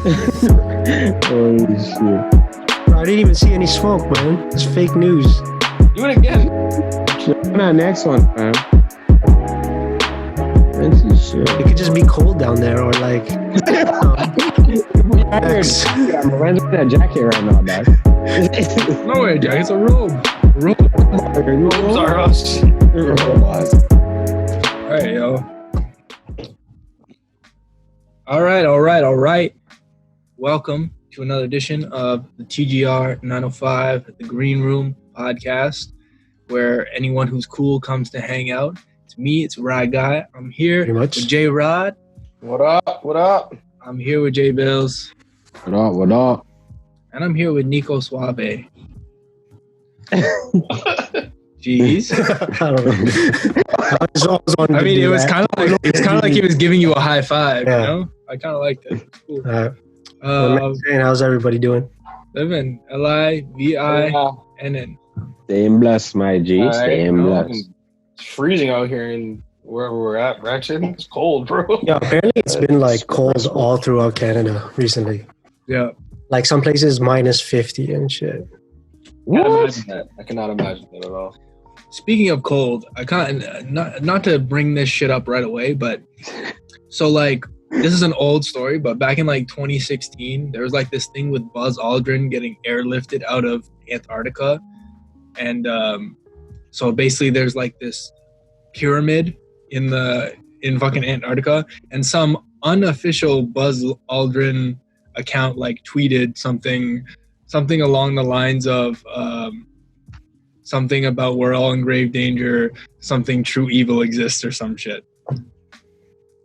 Holy shit. Bro, I didn't even see any smoke, man. It's fake news. Do it again. Nah, next one, fam. Shit. It could just be cold down there, or like. I'm wearing that jacket right now, dog. No way, Jack. It's a robe. Robes are us. All right, yo. All right. Welcome to another edition of the TGR 905, the Green Room podcast, where anyone who's cool comes to hang out. It's me, it's RyGuy. I'm here with J Rod. What up? I'm here with J Bills. What up? And I'm here with Nico Suave. Jeez. I don't know. I mean, it was kind of like he was giving you a high five. Yeah. You know, I kind of liked it. It's cool. How's everybody doing? Living LIVINN. Staying blessed, my G. Staying blessed. It's freezing out here in wherever we're at, Ratchet. It's cold, bro. Yeah, apparently it's been like cold all throughout Canada recently. Yeah. Like some places minus 50 and shit. I cannot imagine that at all. Speaking of cold, I can't not to bring this shit up right away, but so like this is an old story, but back in like 2016, there was like this thing with Buzz Aldrin getting airlifted out of Antarctica, and so basically there's like this pyramid in fucking Antarctica, and some unofficial Buzz Aldrin account like tweeted something along the lines of something about we're all in grave danger, something true evil exists or some shit.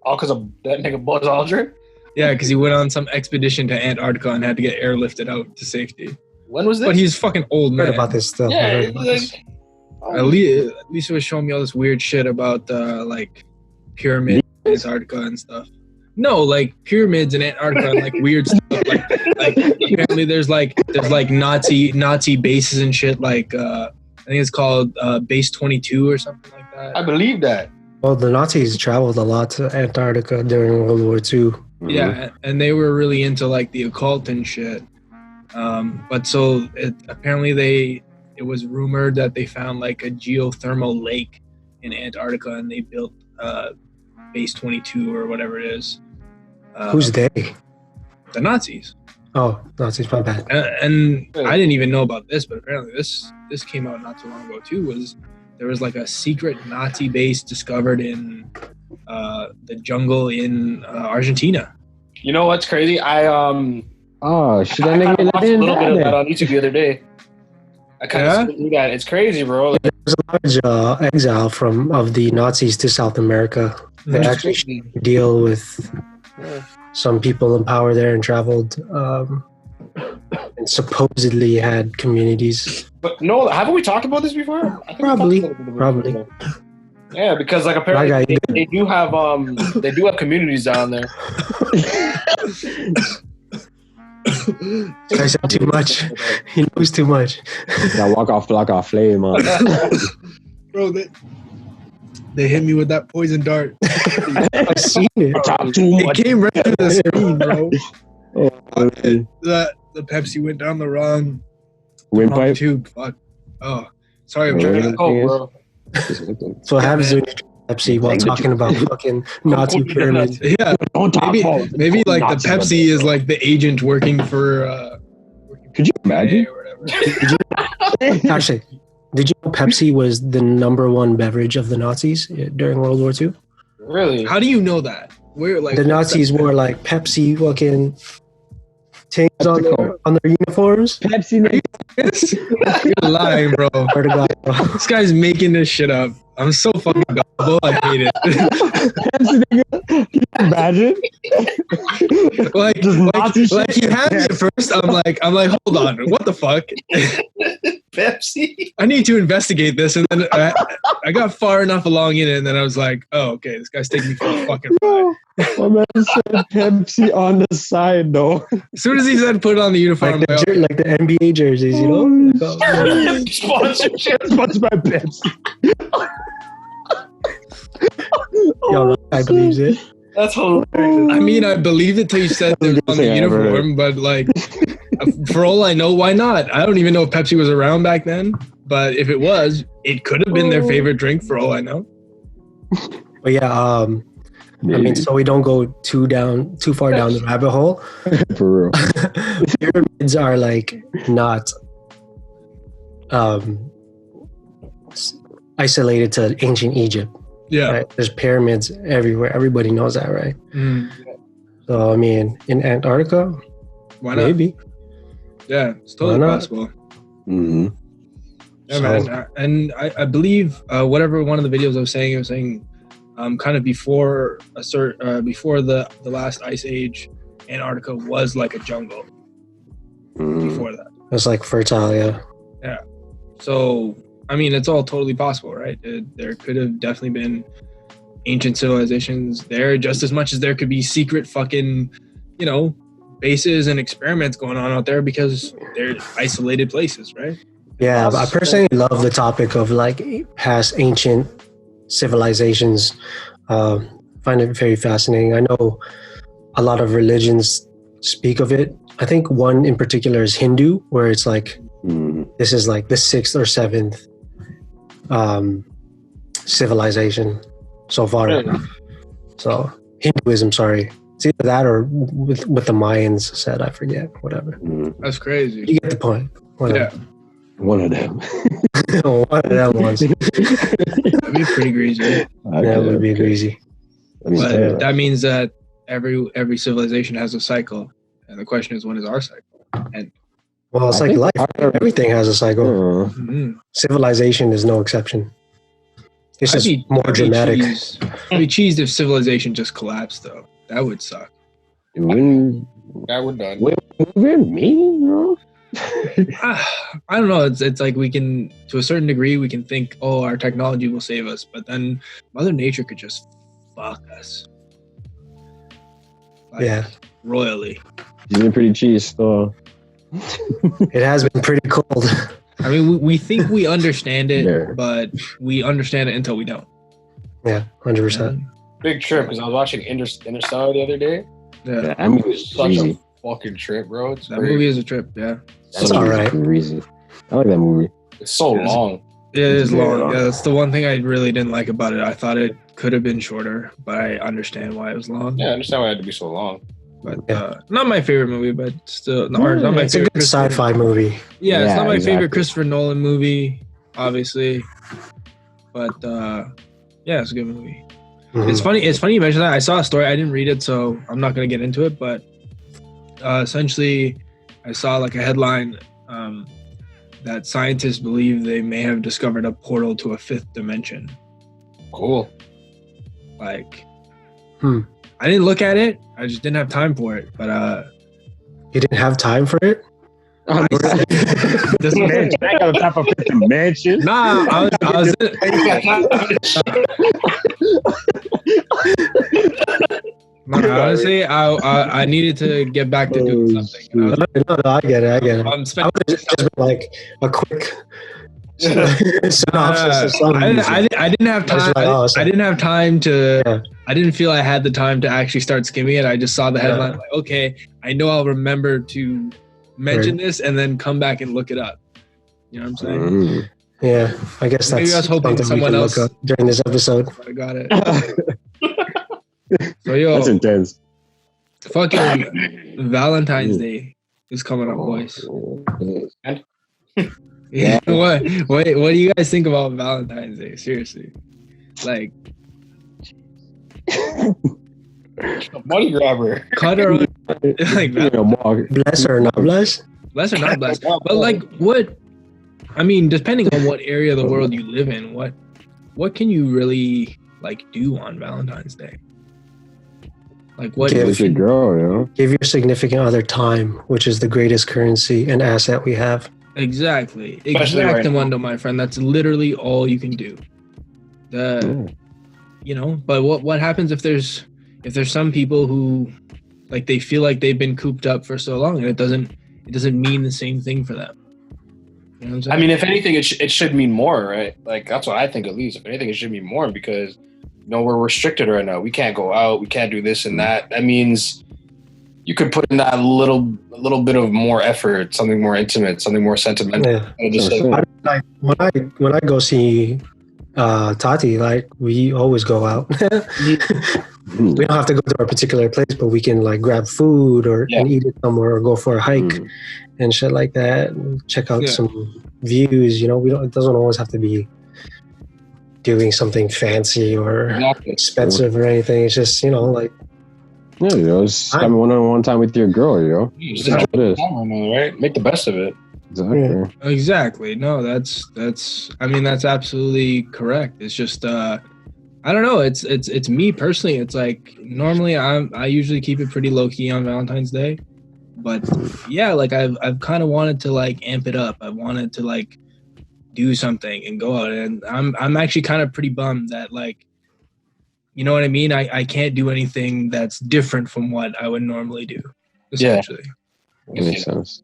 All because of that nigga Buzz Aldrin? Yeah, because he went on some expedition to Antarctica and had to get airlifted out to safety. When was this? But he's fucking old, man. Heard about this stuff. Yeah, At least it was showing me all this weird shit about like pyramids in Antarctica and stuff. No, like pyramids in Antarctica and like weird stuff. Like apparently there's like Nazi bases and shit. Like I think it's called Base 22 or something like that. I believe that. Well, the Nazis traveled a lot to Antarctica during World War II. Yeah, and they were really into like the occult and shit. But so apparently it was rumored that they found like a geothermal lake in Antarctica, and they built Base 22 or whatever it is. Who's they? The Nazis. Oh, Nazis, my bad. And I didn't even know about this, but apparently this came out not too long ago too. There was like a secret Nazi base discovered in the jungle in Argentina. You know what's crazy? I watched a little bit of that on YouTube the other day. I kind of do that. It's crazy, bro. There was a large exile of the Nazis to South America. They actually deal with some people in power there and traveled and supposedly had communities. But no, haven't we talked about this before? Probably. Yeah, because like apparently they do have communities down there. I said too much. He knows too much. Yeah, walk off flame, man. Bro, they hit me with that poison dart. I seen it. It came right through the screen, bro. Oh, the Pepsi went down the wrong windpipe tube. Fuck. Oh, sorry. I'm trying to. Bro. So what happens when you drink Pepsi while talking about fucking Nazi pyramids? Yeah. Maybe like the Pepsi is like the agent working for. Could you imagine? Or whatever. Actually, did you know Pepsi was the number one beverage of the Nazis during World War II? Really? How do you know that? Where like the Nazis wore like Pepsi fucking things on their uniforms? Pepsi. You're lying, bro. This guy's making this shit up. I'm so fucking gullible. I hate it. Can you imagine? like he had me at first. I'm like, hold on, what the fuck? Pepsi. I need to investigate this, and then I got far enough along in it, and then I was like, oh, okay, this guy's taking me for a fucking ride. My man said Pepsi on the side, though. As soon as he said put it on the uniform, like the NBA jerseys, you know? Sponsored by Pepsi. Yo, I believes it. That's hilarious. I mean, I believed it till you said it was on the uniform, but like, for all I know, why not? I don't even know if Pepsi was around back then, but if it was, it could have been their favorite drink for all I know. But yeah, I mean, so we don't go too far down the rabbit hole. For real. Pyramids are like not isolated to ancient Egypt. Yeah. Right? There's pyramids everywhere. Everybody knows that, right? So I mean, in Antarctica, why not? maybe. Yeah, it's totally possible. Mm-hmm. Yeah, man. And I believe whatever one of the videos I was saying, kind of before before the last ice age, Antarctica was like a jungle. Before that, it's like fertile, yeah. Yeah. So I mean, it's all totally possible, right? There could have definitely been ancient civilizations there, just as much as there could be secret fucking, bases and experiments going on out there because they're isolated places, right? Yeah, I personally love the topic of like past ancient civilizations. Find it very fascinating. I know a lot of religions speak of it. I think one in particular is Hindu, where it's like this is like the 6th or 7th civilization so far. So Hinduism, sorry. It's either that or with the Mayans said, I forget, whatever. That's crazy. You get the point. Whatever. Yeah. One of them. One of them ones. That'd be pretty greasy. Yeah, it would be greasy. But that means that every civilization has a cycle. And the question is, when is our cycle? And well, it's like life. Everything has a cycle. Civilization is no exception. It's just more dramatic. I'd be cheesed if civilization just collapsed, though. That would suck. That would done. I don't know. It's like we can, to a certain degree, we can think, oh, our technology will save us, but then Mother Nature could just fuck us. Yeah. Royally. She's been pretty cheese, though. It has been pretty cold. I mean, we think we understand it, but we understand it until we don't. Yeah, 100%. Big trip, because I was watching Interstellar the other day. Yeah. I mean, it's such a fucking trip, bro. That movie is a trip, yeah. That's all right. I like that movie. It's so long. It is long. Yeah, that's the one thing I really didn't like about it. I thought it could have been shorter, but I understand why it was long. Yeah, I understand why it had to be so long. But not my favorite movie, but still, not my it's favorite. It's a good sci-fi movie. Yeah, it's not my favorite Christopher Nolan movie, obviously. But yeah, it's a good movie. It's funny you mentioned that. I saw a story. I didn't read it, so I'm not gonna get into it. But essentially, I saw like a headline that scientists believe they may have discovered a portal to a 5th dimension. Cool. Like, I didn't look at it. I just didn't have time for it. But you didn't have time for it? This man, I got a type of mansion. Nah, I was honestly, I needed to get back to doing something. No, I get it. I'm spending just like a quick synopsis or something. I didn't have time. I didn't have time to. Yeah. I didn't feel I had the time to actually start skimming it. I just saw the headline. Like, okay, I know I'll remember to mention this and then come back and look it up. You know what I'm saying? Yeah, I guess that's maybe I was hoping someone else look up during this episode. I got it. So yo, that's intense. Fucking Valentine's Day is coming up, boys. Yeah. What do you guys think about Valentine's Day? Seriously, like. Money grabber. Cut her like bless or not bless? Bless or not bless. But like what I mean, depending on what area of the world you live in, what can you really like do on Valentine's Day? Like what give your girl, you know? Give your significant other time, which is the greatest currency and asset we have. Exactly. Exactamundo, my friend. That's literally all you can do. You know, but what happens if there's some people who like they feel like they've been cooped up for so long and it doesn't mean the same thing for them. You know what I'm saying? I mean, if anything, it should mean more, right? Like that's what I think at least. If anything, it should mean more because no, we're restricted right now. We can't go out. We can't do this and that. That means you could put in that little bit of more effort, something more intimate, something more sentimental. Yeah. Like when I go see Tati, like we always go out. We don't have to go to a particular place, but we can like grab food and eat it somewhere, or go for a hike and shit like that. And check out some views. You know, it doesn't always have to be doing something fancy or expensive or anything. It's just, you know, like. Yeah, you know, spend one-on-one time with your girl, you know. Right? Make the best of it. Exactly. No, that's absolutely correct. It's just I don't know. It's me personally. It's like normally I usually keep it pretty low key on Valentine's Day, but yeah, like I've kind of wanted to like amp it up. I wanted to like do something and go out, and I'm actually kind of pretty bummed that like, you know what I mean? I can't do anything that's different from what I would normally do. Essentially. That makes sense.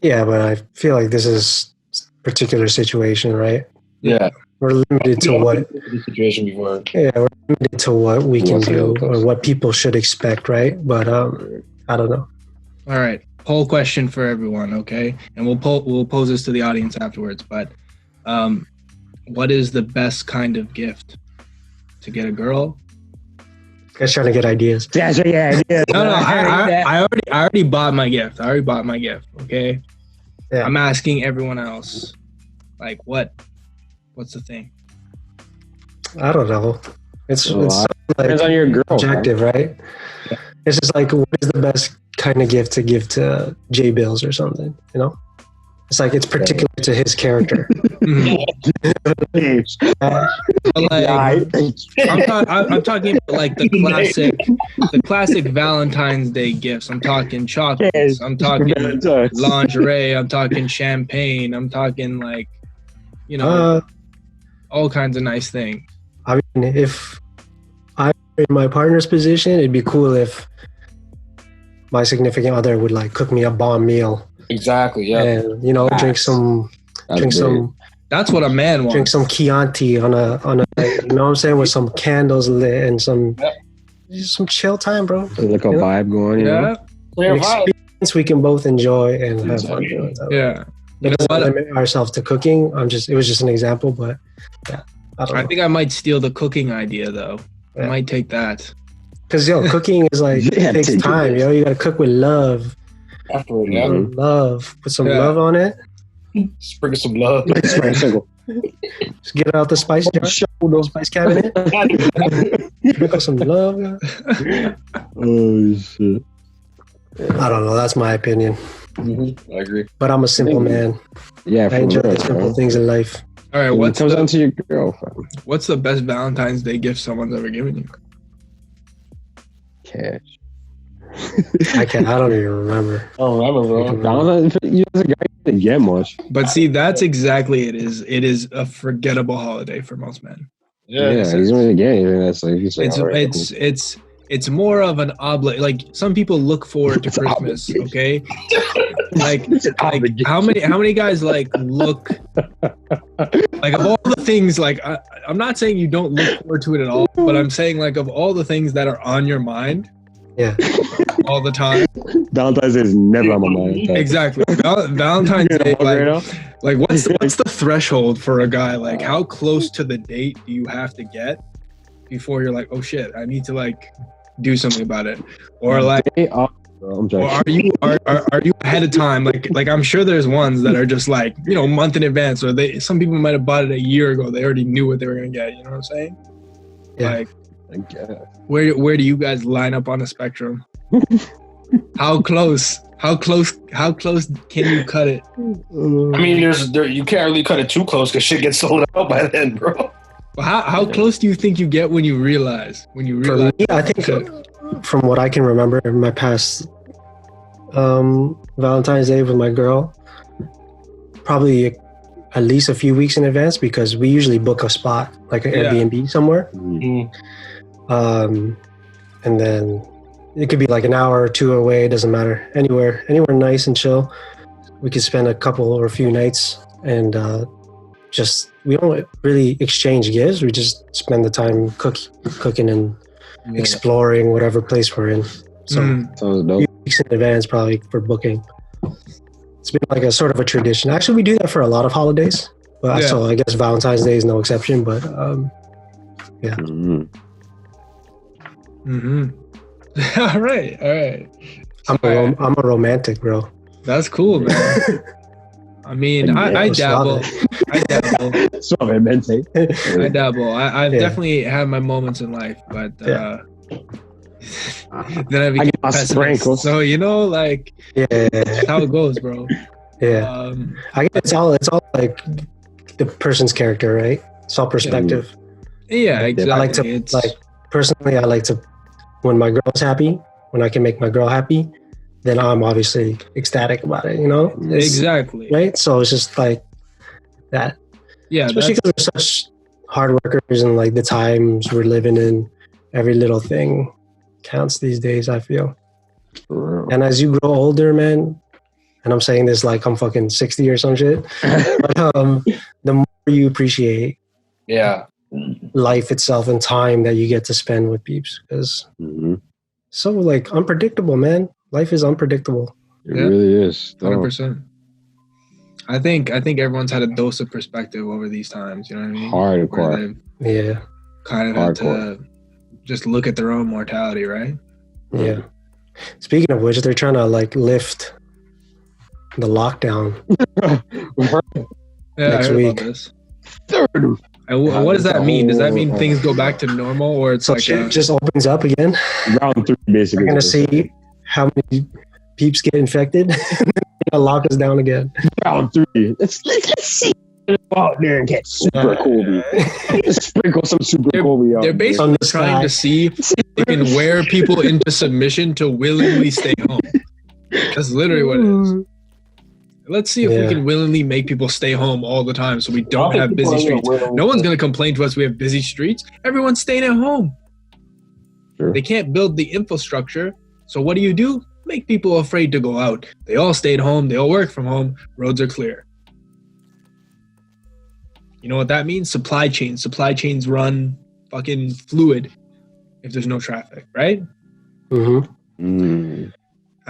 Yeah, but I feel like this is a particular situation, right? Yeah. We're limited to what the situation before. Yeah, we're limited to what we can do or what people should expect, right? But I don't know. All right, poll question for everyone, okay? And we'll pose this to the audience afterwards. But what is the best kind of gift to get a girl? Guys trying to get ideas. Yeah. No, I already bought my gift. Okay. Yeah. I'm asking everyone else, like, what's the thing? I don't know. It's like depends on your girl. Objective, right? Yeah. It's just like, what is the best kind of gift to give to J Bills or something? You know, it's like it's particular to his character. I'm talking about like the classic Valentine's Day gifts. I'm talking chocolates. I'm talking lingerie. I'm talking champagne. I'm talking like, you know, all kinds of nice things. I mean, if I were in my partner's position, it'd be cool if my significant other would like cook me a bomb meal. Exactly. Yeah. And you know, drink some. That's what a man wants. Drink some Chianti on a you know what I'm saying, with some candles lit and some chill time, bro. Like a vibe going. You know? An experience we can both enjoy and have fun. Yeah. You know what? Limit ourselves to cooking. It was just an example, but yeah. I think I might steal the cooking idea though. I might take that. Cause cooking is like it takes time. You gotta cook with love. Afterward, love. Put some love on it. Sprinkle some love. Just get out the spice jar. Show those spice cabinet. Sprinkle some love. Oh shit. I don't know. That's my opinion. Mm-hmm. I agree. But I'm a simple man. Yeah, I enjoy the simple things in life. All right, what comes down to your girlfriend? What's the best Valentine's Day gift someone's ever given you? Cash. I don't even remember. I don't remember, bro. You as a guy didn't get much. But see, that's exactly it is. It is a forgettable holiday for most men. Yeah, he's not gonna get anything. That's like it's more of an like some people look forward to Christmas. Okay, like how many guys like look like of all the things, like I'm not saying you don't look forward to it at all, but I'm saying like of all the things that are on your mind. Yeah. All the time. Valentine's Day is never on my mind. Exactly. Valentine's Day, like what's the threshold for a guy? Like how close to the date do you have to get before you're like, oh shit, I need to like do something about it? Or like, or are you ahead of time? Like I'm sure there's ones that are just like, you know, a month in advance, or some people might have bought it a year ago. They already knew what they were gonna get. You know what I'm saying? Yeah. Like, where do you guys line up on the spectrum? How close can you cut it? I mean, you can't really cut it too close because shit gets sold out by then, bro. How close do you think you get when you realize? For me, I think from what I can remember in my past Valentine's Day with my girl, probably at least a few weeks in advance, because we usually book a spot like an Airbnb somewhere. Mm-hmm. And then it could be like an hour or two away. It doesn't matter. Anywhere nice and chill. We could spend a couple or a few nights and we don't really exchange gifts. We just spend the time cooking and exploring whatever place we're in. So Sounds dope. weeks in advance probably for booking. It's been like a sort of a tradition. Actually, we do that for a lot of holidays. But so I guess Valentine's Day is no exception. But yeah. All right. I'm a romantic, bro. That's cool, man. I mean, I dabble. I dabble. So romantic. I dabble. I've definitely had my moments in life, but then I became get my pessimist. sprinkles. So like that's how it goes, bro. Yeah. I guess it's all like the person's character, right? It's all perspective. Yeah, exactly. I like to personally. I like to when my girl's happy, when I can make my girl happy, then I'm obviously ecstatic about it. Exactly. Right. So it's just like that. Yeah, especially because we're such hard workers and like the times we're living in, every little thing counts these days, I feel. And as you grow older, man, and I'm saying this like I'm fucking 60 or some shit, but the more you appreciate life itself and time that you get to spend with peeps, because so like unpredictable, man. Life is unpredictable. It really is. 100%. I think everyone's had a dose of perspective over these times. You know what I mean? Hardcore. Yeah. Kind of had to just look at their own mortality, right? Yeah. Speaking of which, they're trying to like lift the lockdown next week. About this. And what does that mean? Does that mean things go back to normal, or it's like shit just opens up again? Round 3, basically. We're gonna see how many peeps get infected and then lock us down again. Round 3. Let's see. Go out there and get super Kobe. Sprinkle some super Kobe out. They're basically trying to see if they can wear people into submission to willingly stay home. That's literally what it is. Let's see if we can willingly make people stay home all the time so we don't have busy streets. No one's going to complain to us we have busy streets. Everyone's staying at home. Sure. They can't build the infrastructure. So what do? Make people afraid to go out. They all stayed home. They all work from home. Roads are clear. You know what that means? Supply chains. Supply chains run fucking fluid if there's no traffic, right? I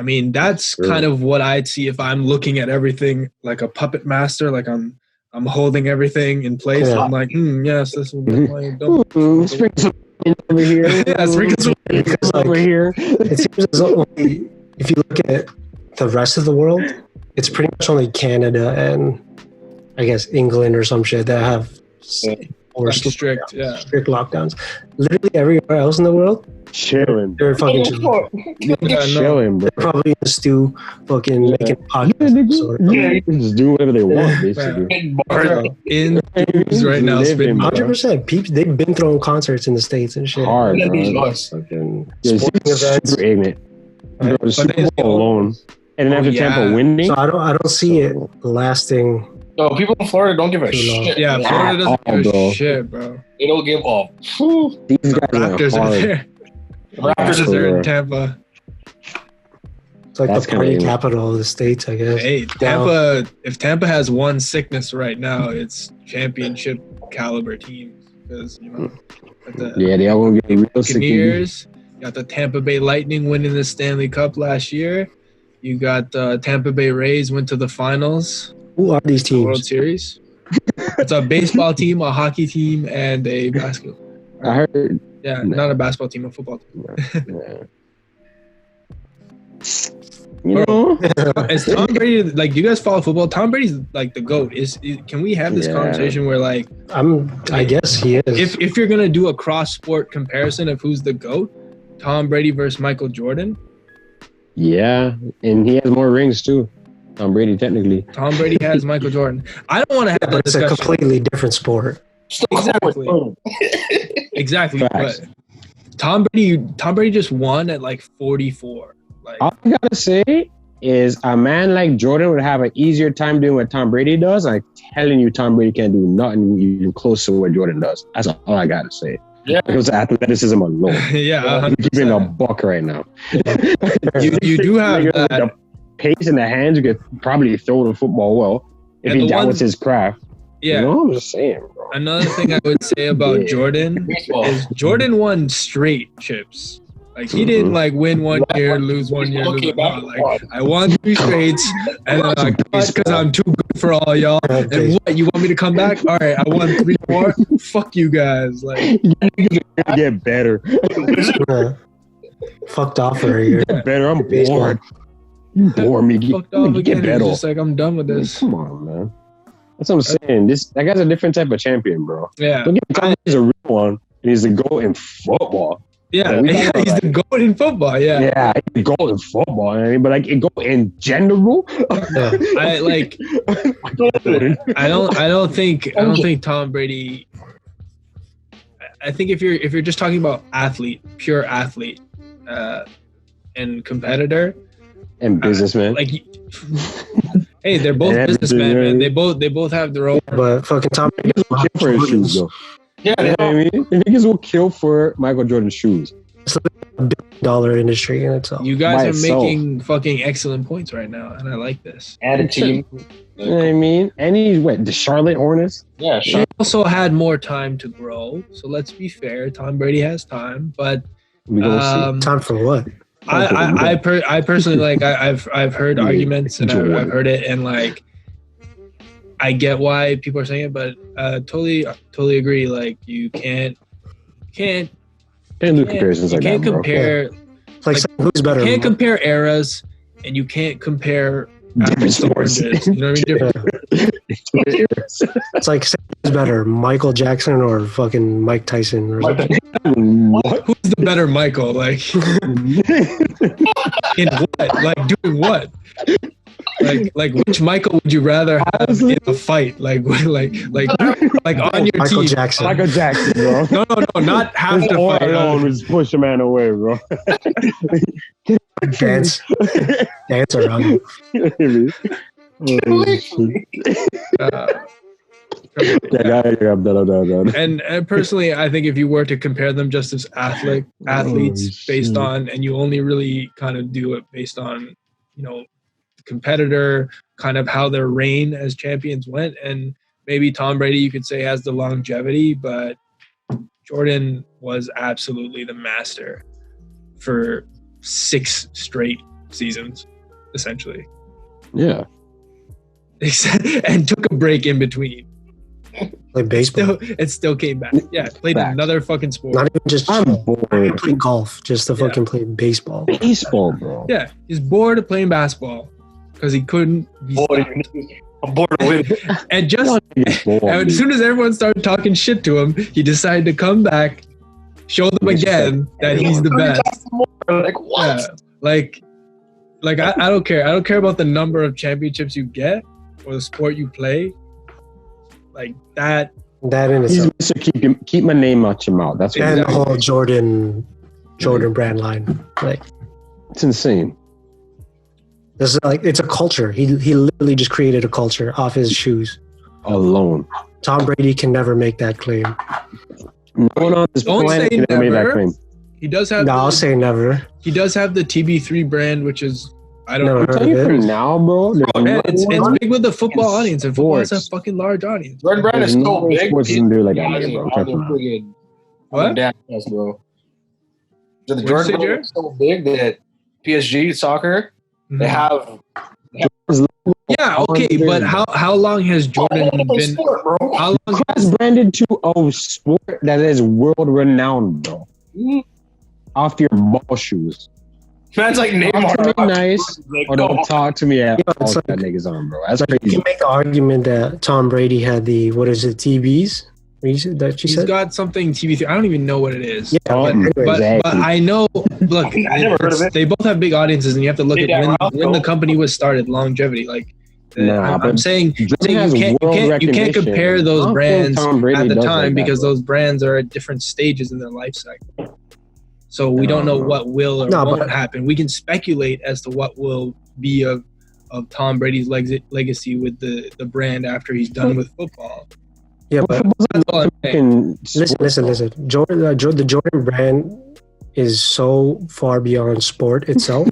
mean, that's kind of what I'd see if I'm looking at everything like a puppet master, like I'm holding everything in place. I'm like, yes, this will be my sprinkle some over here. Sprinkle some over here. It seems as though if you look at the rest of the world, it's pretty much only Canada and I guess England or some shit that have strict lockdowns. Literally everywhere else in the world, chilling. They're fucking chilling, bro. They're probably in the stew, fucking making podcasts. Just do whatever they want, basically. In right now, 100%. Peeps, they've been throwing concerts in the States and shit. Hard, bro. Fucking sporting events. Super ignorant. Bro, the Super Bowl alone, and then after Tampa winning, so I don't see it lasting. No, people in Florida don't give a shit. Yeah, Florida doesn't give a shit, bro. They don't give a. These guys Raptors are there. Raptors are there in Tampa. It's like the party capital of the States, I guess. Hey, Tampa. If Tampa has one sickness right now, it's championship caliber teams. Because they all gonna get real sick. Buccaneers. You got the Tampa Bay Lightning winning the Stanley Cup last year. You got the Tampa Bay Rays went to the finals. Who are these teams? World Series. It's a baseball team, a hockey team, and a basketball. I heard. Yeah, not a basketball team, a football team. Is Tom Brady like? Do you guys follow football? Tom Brady's like the GOAT. Can we have this conversation where like? I guess he is. If you're gonna do a cross sport comparison of who's the GOAT, Tom Brady versus Michael Jordan. Yeah, and he has more rings too. Tom Brady, technically. Tom Brady has Michael Jordan. I don't want to have that discussion. It's a completely different sport. Exactly. But Tom Brady just won at like 44. Like, all I gotta say is a man like Jordan would have an easier time doing what Tom Brady does. I'm telling you, Tom Brady can't do nothing even close to what Jordan does. That's all I gotta say. Yeah, because athleticism alone. Yeah, you're giving a buck right now. you do have that. The pace in the hands, you could probably throw the football well if that was his craft. Yeah. You know, I'm just saying, bro. Another thing I would say about Jordan Baseball. is Jordan won straight chips. Like he didn't like win one year, lose one year, lose one. Like I won 3 straights, and then I cut because I'm too good for all y'all. And what, you want me to come back? All right, I won 3 more. Fuck you guys. Like get better. Fucked off for a year. Get better. I'm bored. You bore me. Fucked off again. Get better. It's just like I'm done with this. Come on, man. That's what I'm saying. That guy's a different type of champion, bro. Yeah, Don't get me wrong, he's a real one, and he's the GOAT in football. Yeah, he's the GOAT in football. Yeah, yeah, he's the GOAT in football. I mean, but like it GOAT in general. I like. I don't think Tom Brady. I think if you're just talking about pure athlete, and competitor, and businessman, like. Hey, they're both businessmen, man. They both have their own. But fucking Tom Brady will kill for his shoes, though. Yeah, you know what I mean, the niggas will kill for Michael Jordan's shoes. It's like $1 billion industry in itself. You guys are making fucking excellent points right now, and I like this. And a team. You know what I mean? And he's the Charlotte Hornets. Yeah, They also had more time to grow. So let's be fair. Tom Brady has time, but time for what? I personally like I've heard arguments and I've heard it, and like I get why people are saying it, but totally agree. Like you can't do comparisons like that. You can't compare. Like who's better? You can't compare eras, and you can't compare different sports. You know what I mean? It's like who's better, Michael Jackson or fucking Mike Tyson or something? What? Who's the better Michael? Like in what? Like doing what? Like which Michael would you rather have in a fight? Like on your Michael team? Jackson. Michael Jackson, bro. No, not have to fight. Alone just push a man away, bro. Dance around. And personally, I think if you were to compare them just as athletes based on, and you only really kind of do it based on, competitor, kind of how their reign as champions went, and maybe Tom Brady you could say has the longevity, but Jordan was absolutely the master for 6 straight seasons, essentially. Yeah. And took a break in between. Like baseball. It still came back. Yeah, played another fucking sport. Not even just I'm bored. Play golf, just to fucking play baseball. Baseball, bro. Yeah, he's bored of playing basketball because he couldn't be stopped. I'm bored of winning. And as soon as everyone started talking shit to him, he decided to come back, show them again that he's the best. Like what? Yeah, like I don't care. I don't care about the number of championships you get or the sport you play. Like that. That in itself. Keep my name out your mouth. That's what and the whole Jordan brand line. Like it's insane. This is it's a culture. He literally just created a culture off his shoes alone. Tom Brady can never make that claim. No one on this planet can ever make that claim. He does have. No, I'll say never. He does have the TB3 brand, which is I don't know. I'm telling you for now, bro. Man, it's big with the football audience, and football has a fucking large audience. Jordan brand is so big. Sports doesn't do like that, bro. What? Bro. The Jordan brand is so big that PSG soccer they have. Yeah, okay, but how long has Jordan been? Sport, bro. How long has branded to a sport that is world renowned, bro? Off your ball shoes. Man's like Neymar. Talk to me nice, or don't talk to me at all. Like, that nigga's on, bro. That's crazy. You can make the argument that Tom Brady had the TBs. That you He's said? got something TB3. I don't even know what it is. Yeah, but I know. Look, I never heard of it. They both have big audiences, and you have to look at when the company was started. Longevity, I'm saying you can't compare those brands at the time because those brands are at different stages in their life cycle. So we don't know what will or won't happen. We can speculate as to what will be of Tom Brady's legacy with the brand after he's done with football. Yeah, but that's all I'm saying. Listen. The Jordan brand is so far beyond sport itself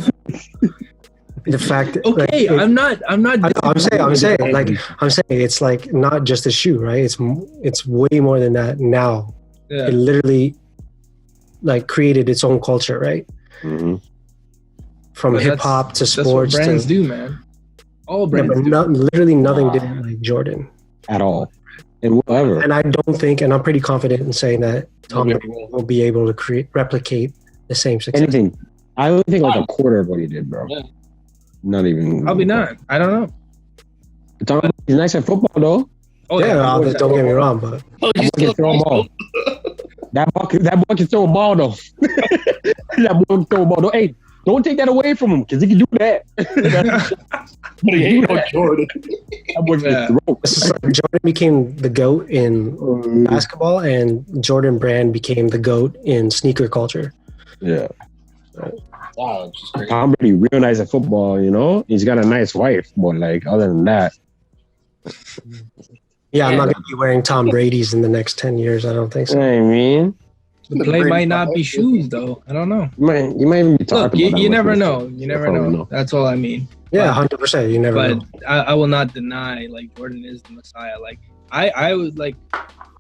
the fact. Okay, I'm not. I'm saying, it's like not just a shoe, right? It's way more than that. Now, Yeah. it literally like created its own culture, right? Mm-hmm. From But hip hop to That's what sports brands to do, man. All brands do. literally nothing did it like Jordan. At all. And whatever. And I don't think, and I'm pretty confident in saying that Tom Okay. Brady will be able to replicate the same success. Anything. I only think like a quarter of what he did, bro. Yeah. Not even. Probably not. I don't know. He's nice at football, though. Oh yeah, yeah. don't get me wrong, but That boy can throw a ball. That boy can throw a ball, though. That boy can throw a ball. Hey, don't take that away from him, because he can do that. But he ain't no Jordan. That boy can throw. Jordan became the GOAT in basketball, and Jordan Brand became the GOAT in sneaker culture. Yeah. Wow, it's just crazy. Tom Brady, real nice at football, you know? He's got a nice wife, but like, other than that. Yeah, I'm not going to be wearing Tom Brady's in the next 10 years. I don't think so. I mean, The play might not be shoes, though. I don't know. you might even be talking Look, about you that never much know. You never know. That's all I mean. Yeah, 100%. You never But know. I will not deny, like, Jordan is the Messiah. Like, I was like,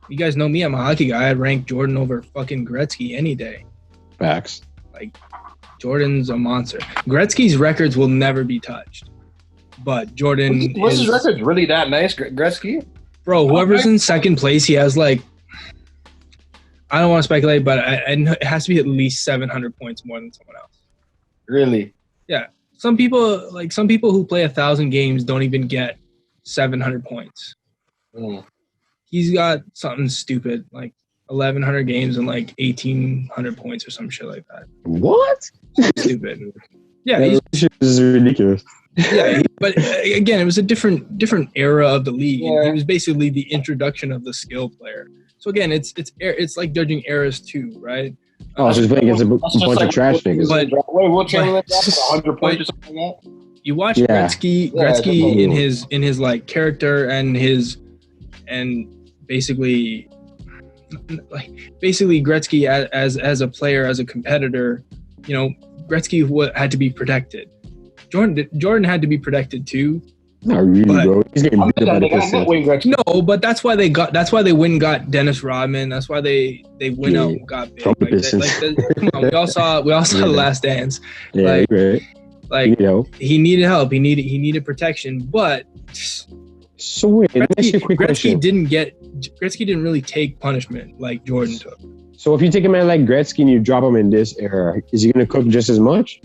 you guys know me. I'm a hockey guy. I'd rank Jordan over fucking Gretzky any day. Facts. Like, Jordan's a monster. Gretzky's records will never be touched. But Jordan Was his record really that nice, Gretzky? Bro, whoever's in second place, he has like, I don't want to speculate, but it has to be at least 700 points more than someone else. Really? Yeah. Some people who play 1,000 games don't even get 700 points. Mm. He's got something stupid, like 1,100 games and like 1,800 points or some shit like that. What? Stupid. Yeah, That shit is ridiculous. but again, it was a different era of the league. Yeah. He was basically the introduction of the skill player. So again, it's like judging eras too, right? Oh, so he's playing against a bunch of trash niggas. But- Wait, what Chamberlain got? 100 points or something like that? You watch Yeah. Gretzky Yeah, in his like character and basically Gretzky as a player, as a competitor, you know, Gretzky had to be protected. Jordan had to be protected too. Not really, But- bro. He's getting beat up by the They got Pistons. Wayne Gretzky. No, but that's why they went and got Dennis Rodman. That's why they went out and got big. From the Pistons. Come on, we all saw The Last Dance. Yeah, like- great. Like You know. he needed help. He needed protection. But So wait, let me ask you a quick question. Gretzky didn't really take punishment like Jordan took. So if you take a man like Gretzky and you drop him in this era, is he gonna cook just as much?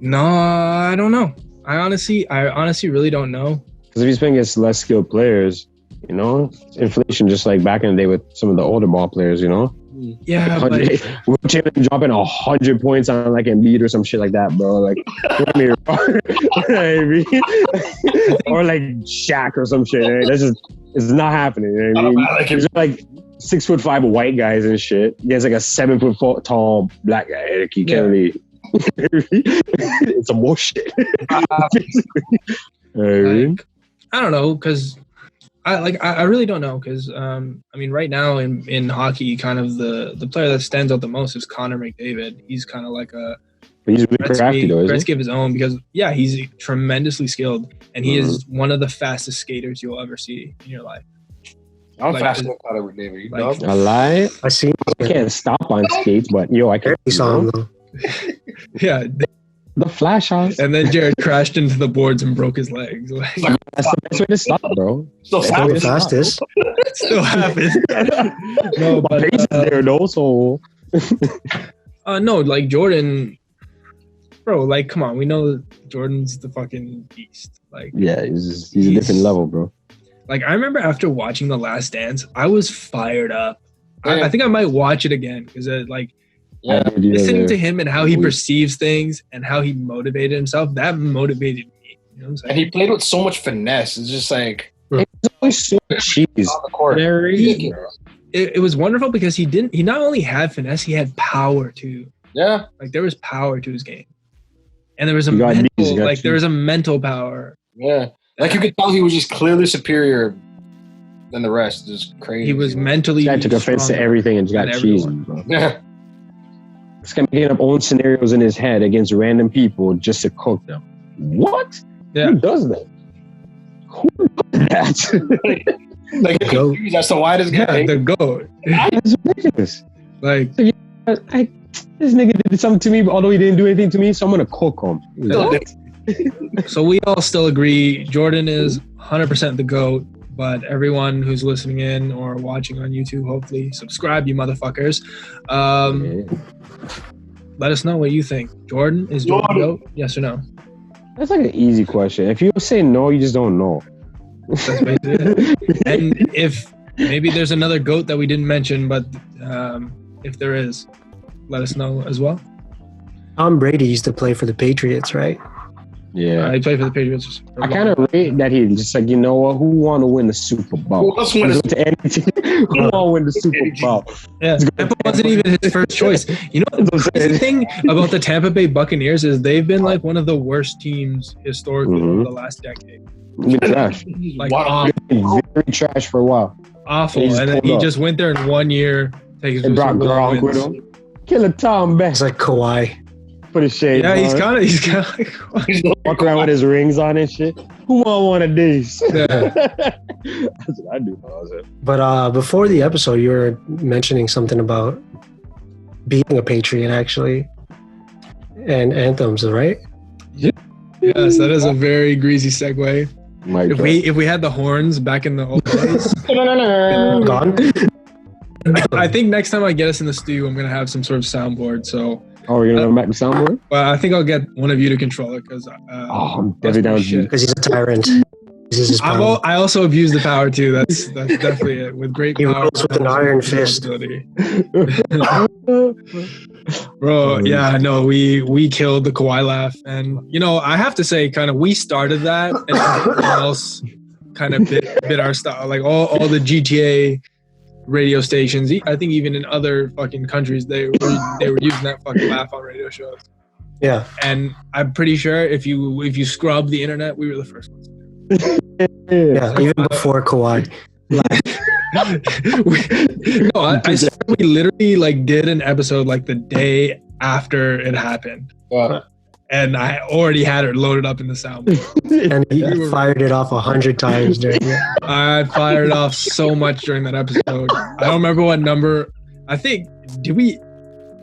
No, I don't know. I honestly really don't know. Because if he's playing against less skilled players, you know, inflation just like back in the day with some of the older ball players, you know. Yeah, but Will Chamberlain dropping 100 points on like Embiid or some shit like that, bro. Like, don't get me wrong. You know what I mean? Or like Shaq or some shit. Right? That's just, it's not happening. You know what I mean? There's like 6'5" white guys and shit. He has like a 7 foot tall black guy. Like, he can't really. It's some bullshit. like, I don't know, because I really don't know, because I mean, right now in hockey, kind of the player that stands out the most is Connor McDavid. He's kind of like a But he's really crafty though, isn't Gretzky of his own, because yeah, he's tremendously skilled, and he is one of the fastest skaters you'll ever see in your life. I'm Like, faster than Connor McDavid. You like- dog? I lie. I seen I can't stop on skates, but yo, I can. he saw him though. Yeah, The flash house. and then Jared crashed into the boards and broke his legs. Like, That's the best way to stop, bro. Still Still the fast. fastest. it still happens. No, My but pace is there though, so no, like Jordan, bro. Like, come on, we know that Jordan's the fucking beast. Like, yeah, he's a different level, bro. Like, I remember after watching The Last Dance, I was fired up. Yeah. I think I might watch it again because, like, Yeah. listening to him and how he perceives things and how he motivated himself, that motivated me. You know what I'm And saying? he played with so much finesse. It's just like Always so cheese. on the court. It was wonderful because he not only had finesse, he had power too. Yeah. Like, there was power to his game, and there was a You got mental, these, you got like, you. there was a mental power. Yeah. Like you could tell he was just clearly superior than the rest. Just crazy. He was mentally. This guy took offense to stronger everything and just got than cheese, everyone. bro. Yeah. This guy making up own scenarios in his head against random people just to cook them. What? Yeah. Who does that? Who does that? Like, that's the widest guy. Yeah, the goat. That's ridiculous. Like, this nigga did something to me, although he didn't do anything to me, so I'm gonna cook him. What? so we all still agree Jordan is 100% the GOAT, but everyone who's listening in or watching on YouTube, hopefully subscribe, you motherfuckers. Let us know what you think. Jordan, is Jordan the GOAT? Yes or no? That's like an easy question. If you say no, you just don't know. That's basically it. And if maybe there's another GOAT that we didn't mention, but if there is, let us know as well. Tom Brady used to play for the Patriots, right? Yeah. He played for the Patriots. I kind of rate that he just like, you know what? Who want to win the Super Bowl? Who want to win the Super Bowl? Yeah, Tampa wasn't even his first choice. You know, the crazy thing about the Tampa Bay Buccaneers is they've been like one of the worst teams historically over the last decade. Trash. Like, very trash for a while. Awful. And then he just went there in 1 year. They brought Gronk with him. Killer Tom back. It's like Kawhi. Put his shade on. He's kind of like walk around with his rings on and shit. Who want one of these? Yeah. That's what I do. But before the episode, you were mentioning something about being a Patriot, actually, and anthems, right? Yes, that is a very greasy segue. If we had the horns back in the old days, gone. I think next time I get us in the studio, I'm gonna have some sort of soundboard. So. Oh, we're gonna go back to soundboard? Well, I think I'll get one of you to control it because. I'm definitely down with you. Because he's a tyrant. I also abuse the power too. That's definitely it. With great he power, rules with an iron fist. Bro, yeah, no, we killed the Kawhi laugh, and you know, I have to say, kind of, we started that, and everyone else kind of bit our style. Like all the GTA radio stations, I think even in other fucking countries, they were using that fucking laugh on radio shows. Yeah, and I'm pretty sure if you scrub the internet, we were the first ones. Yeah, even before Kawhi. I swear we literally like did an episode like the day after it happened. Wow. And I already had it loaded up in the sound. And he fired it off 100 times during it. I fired it off so much during that episode. I don't remember what number. I think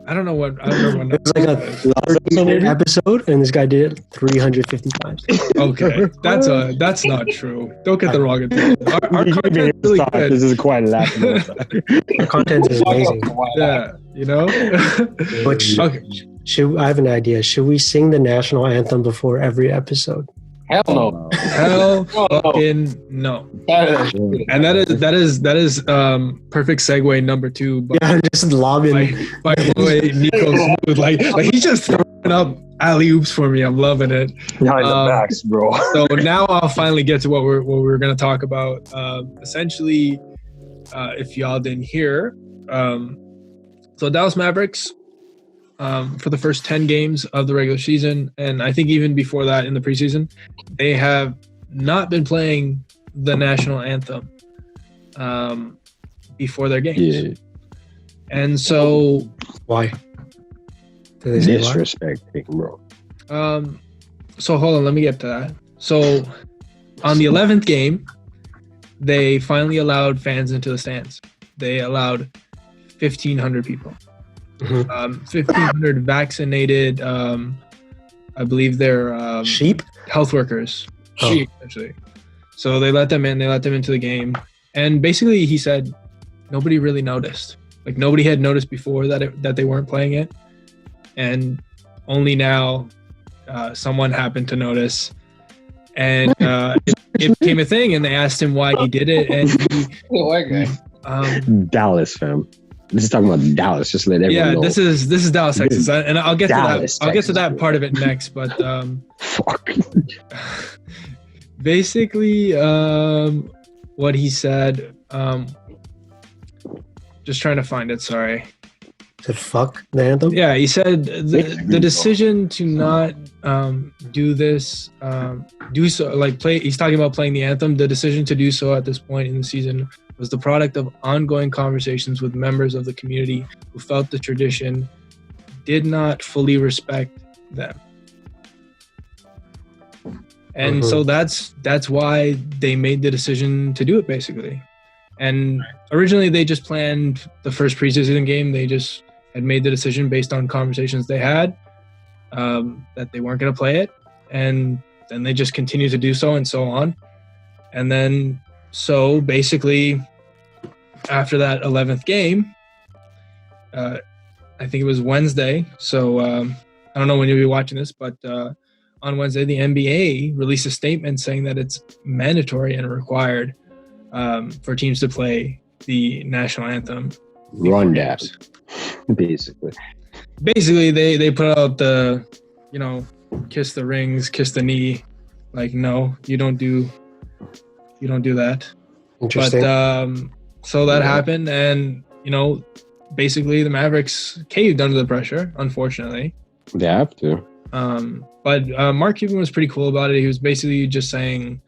I don't know what number. It was like a 30-minute episode, and this guy did it 350 times. Okay, that's not true. Don't get the wrong opinion. Our content is really good. This is quite laughing. Our content is amazing. Yeah, you know. But I have an idea. Should we sing the national anthem before every episode? Hell no. Hell fucking no. And that is perfect segue number 2. Yeah, I'm just lobbing. By the way, Nico Smooth, like he's just throwing up alley-oops for me. I'm loving it. Behind the backs, bro. So now I'll finally get to what we're going to talk about. Essentially, if y'all didn't hear, so Dallas Mavericks, for the first 10 games of the regular season, and I think even before that in the preseason, they have not been playing the national anthem before their games. Yeah. And so... Why? Disrespecting, bro. So hold on, let me get to that. So on the 11th game, they finally allowed fans into the stands. They allowed 1,500 people. 1,500 vaccinated, I believe they're sheep, health workers, sheep essentially. So they let them in. They let them into the game, and basically he said nobody really noticed. Like nobody had noticed before that they weren't playing it, and only now someone happened to notice, and it became a thing. And they asked him why he did it, and Dallas, fam. This is talking about Dallas. Just let everyone know. This is Dallas, Texas, and I'll get Dallas, to that. I'll get to that part of it next. But basically, what he said. Just trying to find it. Sorry. To fuck the anthem. Yeah, he said the decision to not do this, do so like play. He's talking about playing the anthem. The decision to do so at this point in the season was the product of ongoing conversations with members of the community who felt the tradition did not fully respect them. And so that's why they made the decision to do it, basically. And originally they just planned the first preseason game. They just had made the decision based on conversations they had that they weren't going to play it. And then they just continued to do so and so on. And then, so basically, after that 11th game, I think it was Wednesday. So I don't know when you'll be watching this, but on Wednesday, the NBA released a statement saying that it's mandatory and required for teams to play the national anthem. Run that, basically. Basically, they put out the, kiss the rings, kiss the knee. Like, no, you don't do that. Interesting. But so that happened, and basically the Mavericks caved under the pressure. Unfortunately, they have to. But Mark Cuban was pretty cool about it. He was basically just saying,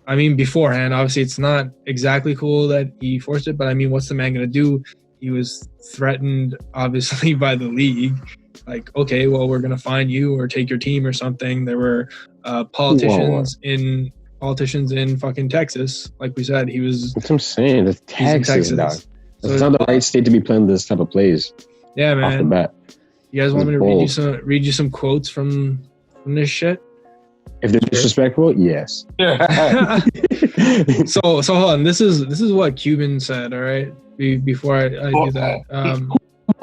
I mean, beforehand, obviously it's not exactly cool that he forced it, but I mean, what's the man going to do? He was threatened, obviously, by the league. Like, okay, well, we're going to fine you or take your team or something. There were politicians in fucking Texas. Like we said, he was... That's what I'm saying. That's Texas, dog. So it's not the right state to be playing this type of plays. Yeah, man. Off the bat. You guys want me to read you some quotes from this shit? If they're disrespectful, yes. So hold on. This is what Cuban said. All right, before I do that.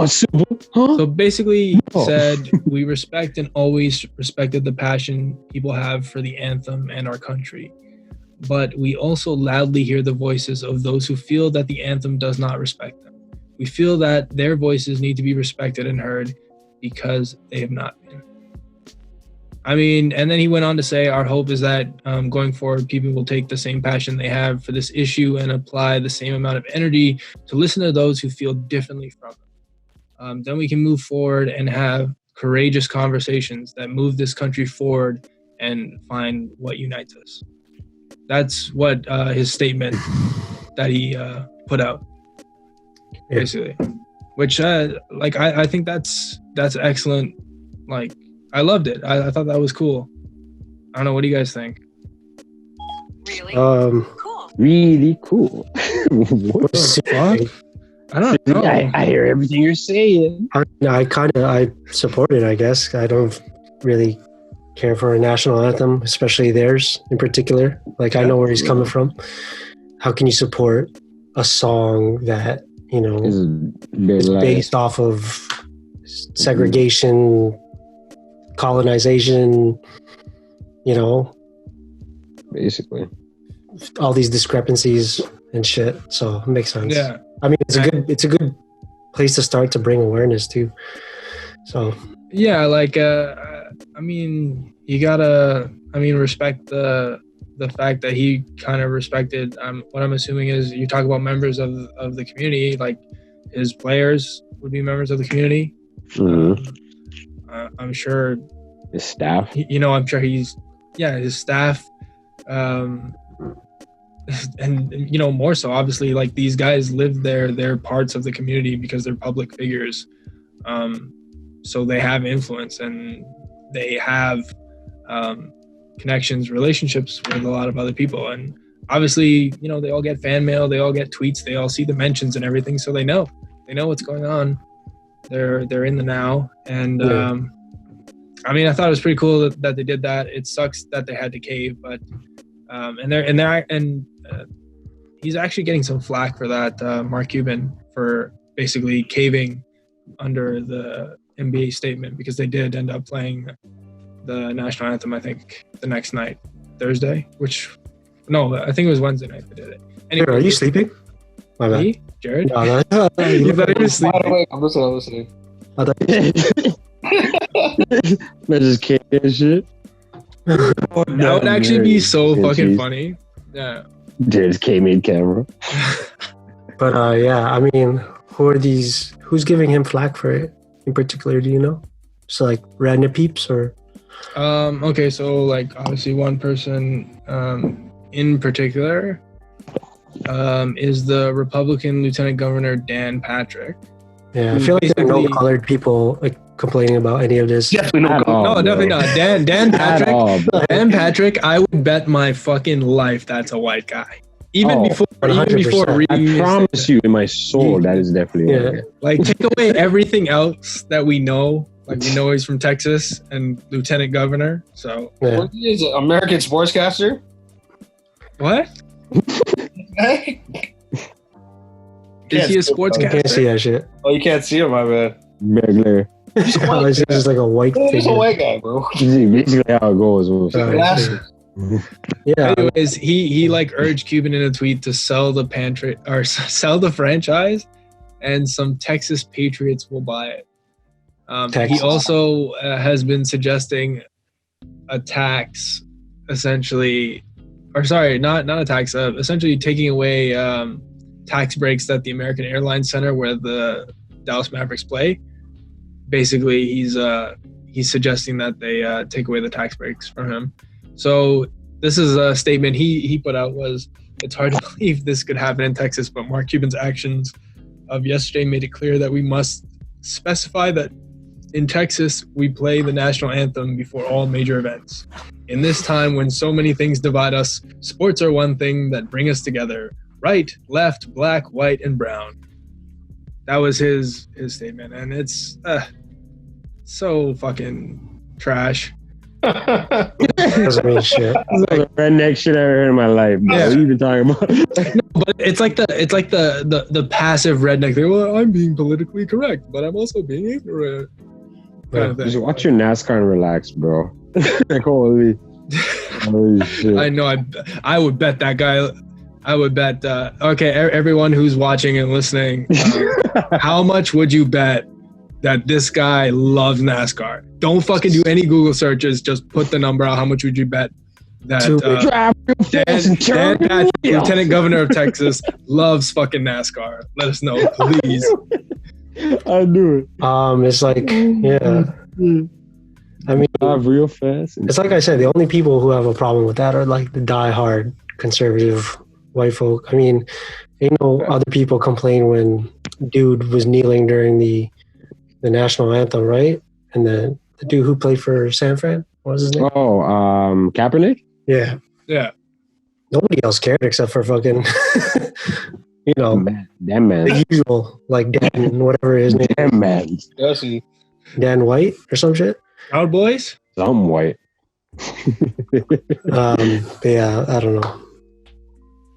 So basically, he said, "We respect and always respected the passion people have for the anthem and our country, but we also loudly hear the voices of those who feel that the anthem does not respect them. We feel that their voices need to be respected and heard because they have not been." I mean, and then he went on to say, our hope is that going forward, people will take the same passion they have for this issue and apply the same amount of energy to listen to those who feel differently from them. Then we can move forward and have courageous conversations that move this country forward and find what unites us. That's what his statement that he put out, basically. Which, I think that's excellent. Like, I loved it. I thought that was cool. I don't know. What do you guys think? Really? Cool. Really cool. What the fuck? I don't know. I hear everything you're saying. I support it, I guess. I don't really care for a national anthem, especially theirs in particular. Like, I know where he's coming from. How can you support a song that, is based off of segregation, colonization, basically all these discrepancies and shit. So it makes sense. Yeah. I mean, it's a good place to start to bring awareness to. So yeah, like I mean, you gotta respect the fact that he kind of respected. What I'm assuming is you talk about members of the community, like his players would be members of the community. Mm-hmm. I'm sure his staff. I'm sure his staff, and more so, obviously, like these guys live there. They're parts of the community because they're public figures, so they have influence and they have connections, relationships with a lot of other people, and obviously, they all get fan mail, they all get tweets, they all see the mentions and everything, so they know what's going on. They're in the now, and I thought it was pretty cool that they did that. It sucks that they had to cave, but he's actually getting some flack for that, Mark Cuban, for basically caving under the NBA statement, because they did end up playing the national anthem, I think, the next night, Thursday, I think it was Wednesday night they did it. Anyway, are you sleeping? My bad. Me? Jared? No. You thought he was sleeping? I'm listening. Man just came and shit. That would actually be so fucking funny. Yeah. Jared came in camera. But who's giving him flack for it in particular, do you know? So like random peeps or? Okay, so like obviously one person in particular is the Republican Lieutenant Governor Dan Patrick. Yeah, I feel like there are no Basically- colored people like complaining about any of this. Definitely At all, No, bro. definitely not. Dan At Patrick. all, bro. Dan Patrick, I would bet my fucking life that's a white guy. Even Oh, before 100%. reading I his promise you, in my soul, that is definitely Yeah. it. like take away everything else that we know. Like we know he's from Texas and lieutenant governor. So Yeah. What is it? American sportscaster? what? Hey. Is he a You sportscaster? can't see that shit. Oh, you can't see him, my man. Regular. It's just like a white He's a figure. white guy, bro. Basically how it goes. Uh, Glasses. Yeah, Anyways, he like urged Cuban in a tweet to sell the pantry or sell the franchise, and some Texas Patriots will buy it. He Texas. also has been suggesting a tax, essentially, or sorry, not a tax, essentially taking away tax breaks that the American Airlines Center, where the Dallas Mavericks play. Basically, he's suggesting that they take away the tax breaks from him. So this is a statement he put out was, it's hard to believe this could happen in Texas, but Mark Cuban's actions of yesterday made it clear that we must specify that in Texas, we play the national anthem before all major events. In this time when so many things divide us, sports are one thing that bring us together. Right, left, black, white, and brown. That was his statement, and it's so fucking trash. doesn't mean shit. That's the redneck shit I ever heard in my life. Bro. Yeah. What are you even talking about? But it's like the passive redneck thing. Well, I'm being politically correct, but I'm also being ignorant. Kind of Just thing. watch your NASCAR and relax, bro. Like, holy shit. I know. I would bet that guy. I would bet. Okay, everyone who's watching and listening, how much would you bet that this guy loves NASCAR? Don't fucking do any Google searches. Just put the number out. How much would you bet that Drive real fast and Dan turn Patrick, wheel. Lieutenant Governor of Texas, loves fucking NASCAR? Let us know, please. I knew it. It's like, yeah. I mean, Drive real fast. And it's like I said, the only people who have a problem with that are like the diehard conservative white folk. I mean, other people complain when dude was kneeling during the national anthem, right? And the dude who played for San Fran, what was his name? Kaepernick? Yeah. Yeah. Nobody else cared except for fucking, Man, that man. the usual, like Dan, whatever his name, That man. Jesse. Dan White or some shit. Proud Boys? Some white. But yeah, I don't know.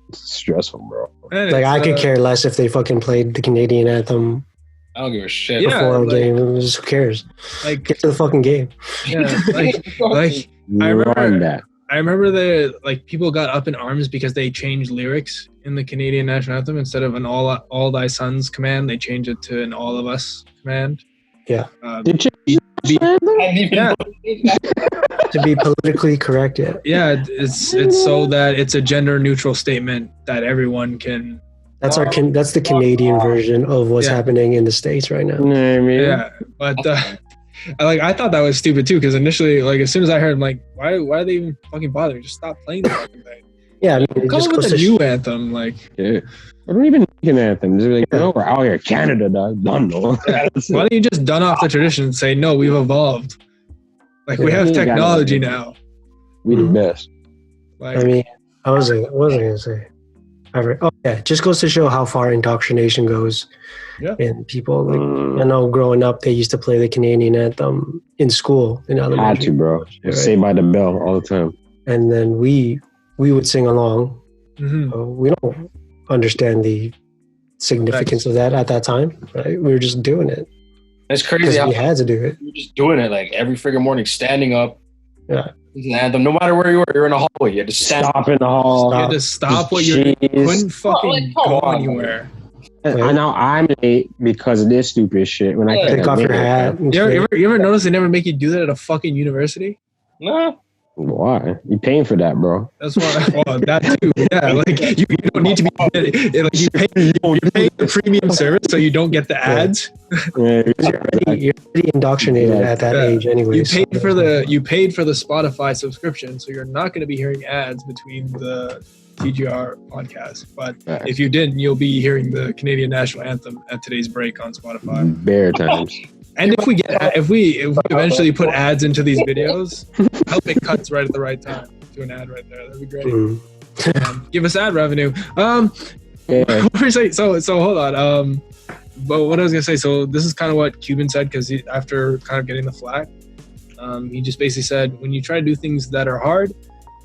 It's stressful, bro. Man, Like, it's, I could care less if they fucking played the Canadian anthem I don't give a shit. Yeah. before a like- game. It was, who cares? Like, Get to the fucking game. yeah, like I remember- Run that. I remember people got up in arms because they changed lyrics in the Canadian national anthem. Instead of an all thy sons command, they changed it to an all of us command. Yeah. Did you? Yeah. To be politically correct, yeah. Yeah, it's so that it's a gender neutral statement that everyone can. That's that's the Canadian version of what's Yeah. happening in the States right now. You know what I mean? Yeah, but I thought that was stupid too, because initially, like, as soon as I heard, I'm like, why are they even fucking bothering? Just stop playing the fucking thing. Yeah, I mean, it Come just up goes with to a new anthem, like. Yeah. I don't even make an anthem. Just be like, no, we're out here, Canada, dog. Don't know. That's Why it. don't you just done off the tradition and say, no, we've evolved. Like, we Yeah, have you gotta- technology now. We the best. Like, I mean, what was I going to say? Oh, yeah, just goes to show how far indoctrination goes Yeah. in people. Like, I know growing up, they used to play the Canadian anthem in school. In Had elementary. to, bro. Right. Saved by the Bell all the time. And then we would sing along. mhm. We don't understand the significance of that at that time. Right? We were just doing it It's crazy because how we had to do it. you're just doing it like every freaking morning, standing up. Yeah. It's an anthem. No matter where you are, you're in a hallway. You had to stand Stop in the hall. You had to stop what you're doing. You Jeez. couldn't fucking Like, come go on, anywhere. And I know I'm late because of this stupid shit. When I Yeah. can't Take off your make it, hat. bro. and You shit. ever notice they never make you do that at a fucking university? No. Why? You paying for that, bro? That's why. Well, that too. Yeah, like you don't need to be. Like you pay the premium service so you don't get the ads. Yeah, You're already indoctrinated at that age anyway. You paid for the Spotify subscription, so you're not going to be hearing ads between the TGR podcast. But if you didn't, you'll be hearing the Canadian national anthem at today's break on Spotify. Bear times. And if we eventually put ads into these videos, I hope it cuts right at the right time to an ad right there. That'd be great. Give us ad revenue. So hold on. But what I was gonna say, so this is kind of what Cuban said, because after kind of getting the flack, he just basically said, when you try to do things that are hard,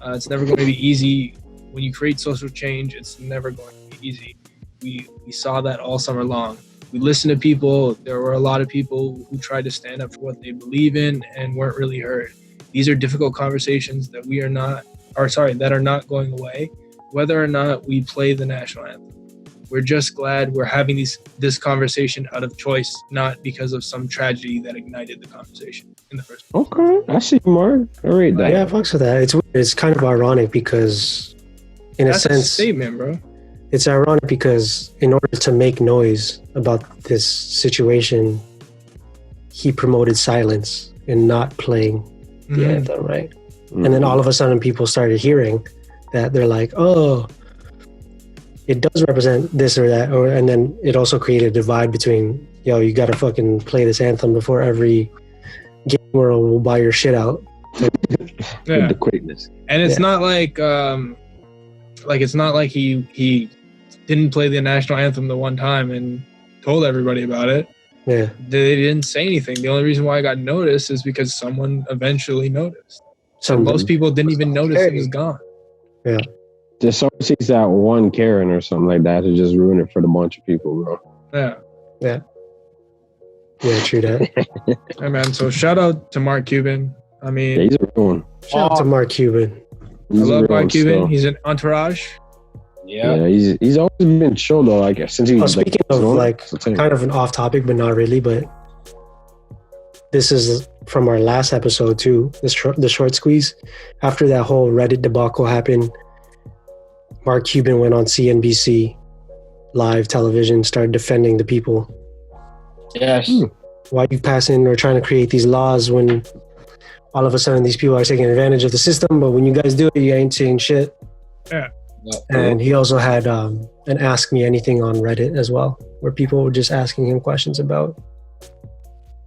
it's never going to be easy. When you create social change, it's never going to be easy. We saw that all summer long. We listened to people. There were a lot of people who tried to stand up for what they believe in and weren't really heard. These are difficult conversations that that are not going away, whether or not we play the national anthem. We're just glad we're having this conversation out of choice, not because of some tragedy that ignited the conversation in the first place. Okay, I see, Mark. I read that. Yeah, fucks with that. It's kind of ironic because, in a sense, a statement, bro. It's ironic because in order to make noise about this situation, he promoted silence and not playing the anthem, right? Mm-hmm. And then all of a sudden people started hearing that. They're like, oh, it does represent this or that. And then it also created a divide between, yo, you got to fucking play this anthem before every gamer will buy your shit out. The quickness. And it's not like it's not like he didn't play the national anthem the one time and told everybody about it. Yeah. They didn't say anything. The only reason why I got noticed is because someone eventually noticed. So most people didn't even notice it was gone. Yeah. Just someone sees that one Karen or something like that to just ruin it for the bunch of people, bro. Yeah. Yeah. Yeah, true that. Hey, man. So shout out to Mark Cuban. I mean, he's a real one. Shout out to Mark Cuban. I love Mark Cuban. He's an entourage. Yeah, he's always been chill though. I guess since he was speaking of kind of an off topic, but not really. But this is from our last episode too. The short squeeze. After that whole Reddit debacle happened, Mark Cuban went on CNBC live television, started defending the people. Yes. Why you passing or trying to create these laws when all of a sudden these people are taking advantage of the system, but when you guys do it, you ain't saying shit. Yeah. And he also had an Ask Me Anything on Reddit as well, where people were just asking him questions about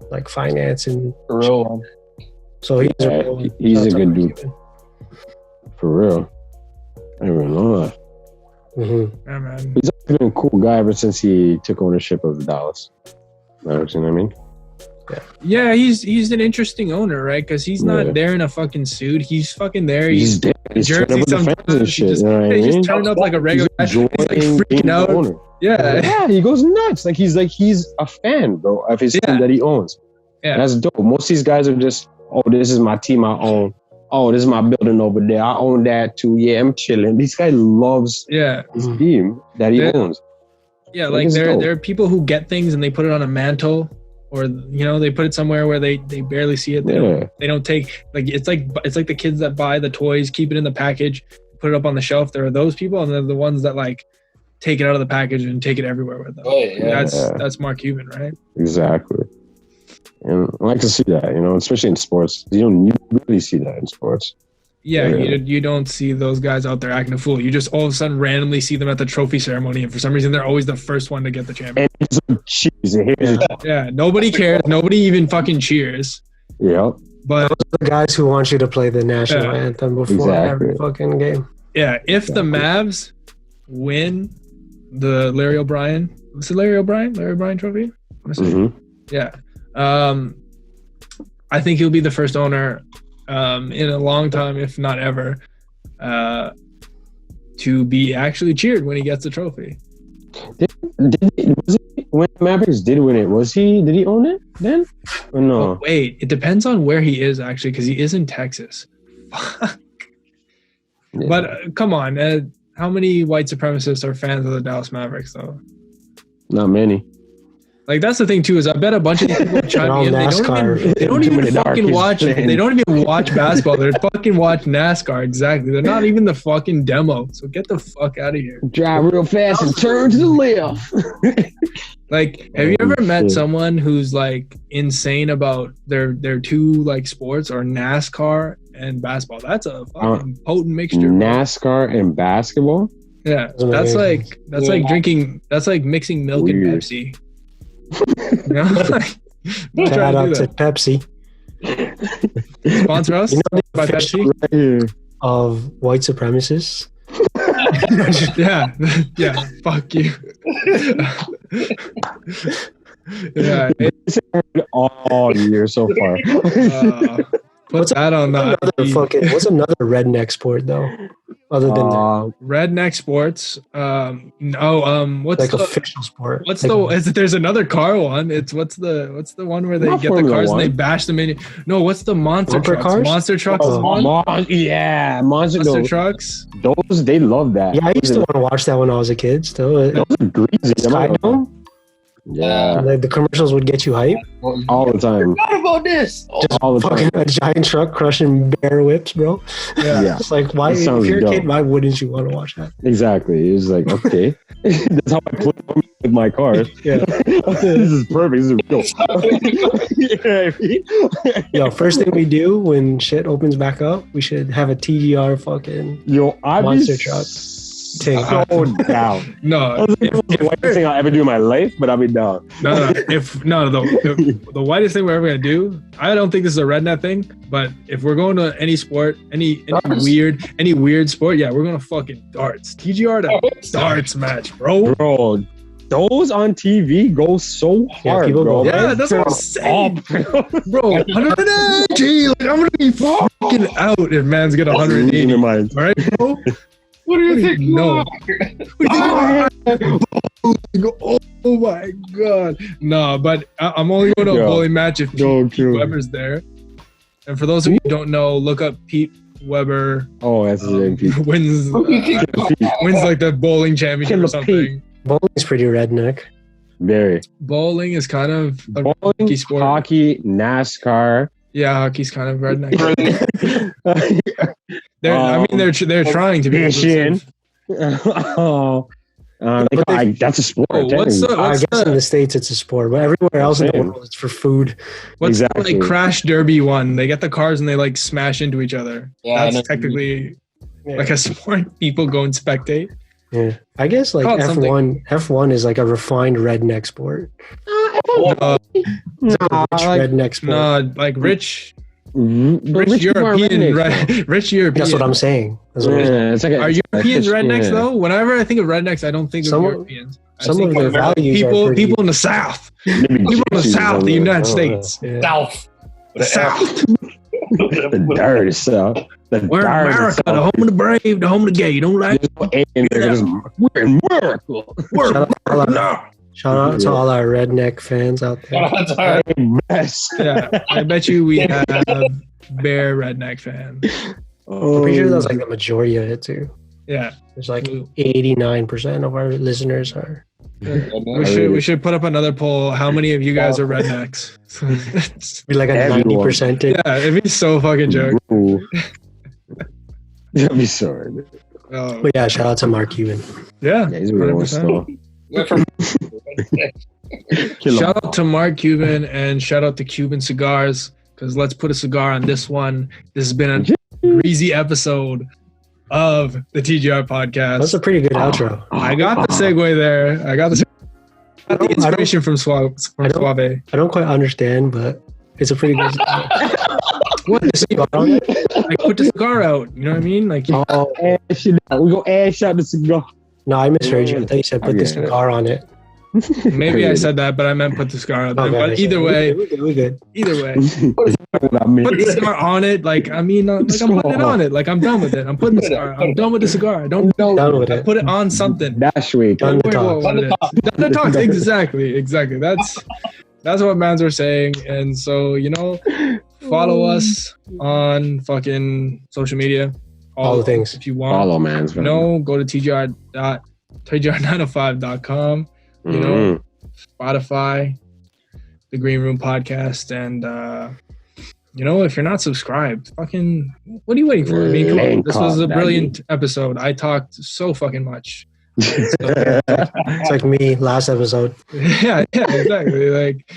like finance and real one. So he's a good dude. For real. I didn't even know that. Mm-hmm. Yeah, man. He's always been a cool guy ever since he took ownership of Dallas. You know what I mean? Yeah, he's an interesting owner, right? Because he's not there in a fucking suit. He's fucking there. He's there. He's jersey sometimes. Shit, he's just turning up like a regular guy. He's like freaking out. Yeah, he goes nuts. Like he's a fan, bro, of his team that he owns. Yeah, that's dope. Most of these guys are just, oh, this is my team I own. Oh, this is my building over there. I own that too. Yeah, I'm chilling. This guy loves his team that he owns. Yeah, like there are people who get things and they put it on a mantle. Or they put it somewhere where they barely see it. They don't take it's like the kids that buy the toys, keep it in the package, put it up on the shelf. There are those people, and they're the ones that like take it out of the package and take it everywhere with them. Oh, yeah. That's Mark Cuban, right? Exactly. And I like to see that, especially in sports. You really see that in sports. Yeah, you don't see those guys out there acting a fool. You just all of a sudden randomly see them at the trophy ceremony, and for some reason they're always the first one to get the championship. And cheers. Yeah, nobody cares. Nobody even fucking cheers. Yeah. But those are the guys who want you to play the national anthem before every fucking game. Yeah, if the Mavs win the Larry O'Brien trophy? Mm-hmm. Yeah. I think he'll be the first owner in a long time, if not ever, to be actually cheered when he gets the trophy. When Mavericks did win it, did he own it then? Or no? Oh, wait, it depends on where he is actually, because he is in Texas. Fuck. Yeah. But come on, how many white supremacists are fans of the Dallas Mavericks though? Not many. Like that's the thing too is I bet a bunch of these people chime all in. NASCAR. They don't even fucking Dark watch. is They don't even watch basketball. They're fucking watch NASCAR. Exactly. They're not even the fucking demo. So get the fuck out of here. Drive real fast and turn to the left. Like, have you ever met shit. someone who's like insane about their two like sports or NASCAR and basketball? That's a fucking potent mixture. Bro. NASCAR and basketball? Yeah, that's like drinking. That's like mixing milk Weird. and Pepsi. You know? Like, don't try Shout to out do to that. Pepsi. Sponsor us You know the by official Pepsi. Right here. of white supremacists. Yeah, yeah. Fuck you. Yeah. All year so far. Put that on that. What's another redneck sport though? Other than that? Redneck sports. What's Like the official sport. what's Like, there's another car one. It's what's the one where they Not get the Formula cars and One. they bash them in. No, what's the monster Bumper trucks? cars? Monster trucks Oh, is one. Monster Monster trucks. Those they love that. yeah, I used to want to watch that when I was a kid. Still, Those are greasy. Skydome. Yeah, Like the commercials would get you hype. all the time. What about this? Oh, All the Fucking time. a giant truck crushing bear whips, bro. Yeah. Yeah, It's like, why? That If sounds you're a kid, dope. why wouldn't you want to watch that? exactly. It's like, okay. That's how I play with my car. Yeah. This is perfect. This is real. You know what I mean? Yo, first thing we do when shit opens back up, we should have a TGR fucking Yo, I'd Monster be truck. so down. No, That's the whitest thing I'll ever do in my life, but I'll be down. the whitest thing we're ever gonna do. I don't think this is a redneck thing, but if we're going to any sport, any Darts. weird sport, yeah, we're gonna fucking darts. TGR to darts match, bro. Bro, those on TV go so hard, people bro. go- Yeah, that's what I'm saying, bro. 180, like I'm gonna be fucking out if man's get 180. All right, bro. What do you think? No. Oh my god. No, but I'm only going to a Yo. bowling match if Yo, Pete true. Weber's there. And for those of you who don't know, look up Pete Weber. Oh, that's his name, Pete. Wins like the bowling championship Killer or something. bowling's pretty redneck. Very. Bowling is kind of a Bowling, hockey sport. hockey, NASCAR. Yeah, hockey's kind of redneck. They're trying to be Fishing. inclusive. Oh, that's a sport. Oh, what's technically. I the guess in the States it's a sport, but everywhere else in the Same. world it's for food. what's the, Exactly. like crash derby one? They get the cars and they like smash into each other. Yeah, I know. That's technically like a sport people go and spectate. Yeah, I guess like Call it F1 is like a refined redneck sport. Uh, It's like a rich redneck sport. no, like rich Rich people are European, rednecks, rich European. That's what I'm saying. That's what I'm saying. Yeah, it's like Are Europeans rednecks yeah. though? Whenever I think of rednecks, I don't think Some of of- Europeans. I Some think of their values are pretty. people in the South. Maybe People in the gypsies South, or the United whatever. States. Yeah. South. The South. The dirty South. The We're in dirty America, South. the home of the brave, the home of the gay. You don't like There's no A in there, there's- We're in America. We're Shout out to all our- no. Shout out to all our redneck fans out there. Mess. Yeah, I bet you we have bare redneck fans. I'm pretty sure that's like the majority of it too. Yeah, There's like 89% of our listeners are. we should put up another poll. How many of you guys are rednecks? Be like a Everyone. 90%. Yeah, it'd be so fucking joke. Ooh. That'd be sorry. Oh, But yeah, shout out to Mark Cuban. yeah, Yeah, he's a real one 100%. still. Shout out to Mark Cuban and shout out to Cuban Cigars because let's put a cigar on this one. This has been a greasy episode of the TGR podcast. That's a pretty good outro. I got the segue there. I got the inspiration from Suave. I don't quite understand, but it's a pretty good. What the cigar? Like put the cigar out. You know what I mean? Like Oh, Ash it out. We go ash out the cigar. no, I misheard you. I thought you said put the Okay. cigar on it. maybe I said that, but I meant put the cigar out. Okay, But either way, we good. either way, What I mean. put the cigar on it. Like I mean, like I'm putting it on it. Like I'm done with it. I'm putting the cigar. I'm done with the cigar. I don't Done with I it. put it on something. Dash week. Done the Don't talk. worry about what it is. Done the talk. Exactly. That's what mans are saying. And so, follow us on fucking social media. All the things. If you want. Follow, man. Go to TGR905.com. Mhm. Spotify, the Green Room podcast. And if you're not subscribed, fucking, what are you waiting for? I mean, come on. This was a brilliant episode. I talked so fucking much. It's like me last episode. Yeah, exactly. Like,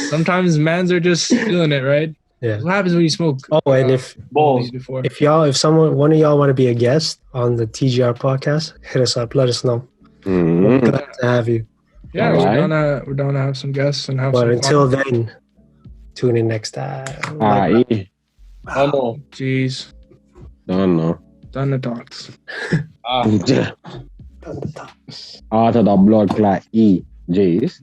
sometimes mans are just feeling it, right? Yeah. What happens when you smoke? Oh, and if before? one of y'all want to be a guest on the TGR podcast, hit us up. Let us know. We're glad to have you. Yeah, we're down to have some guests and have. But some until fun. then, tune in next time. Jeez. Don't know. Done the talks. Out of the blood clot E. Jeez.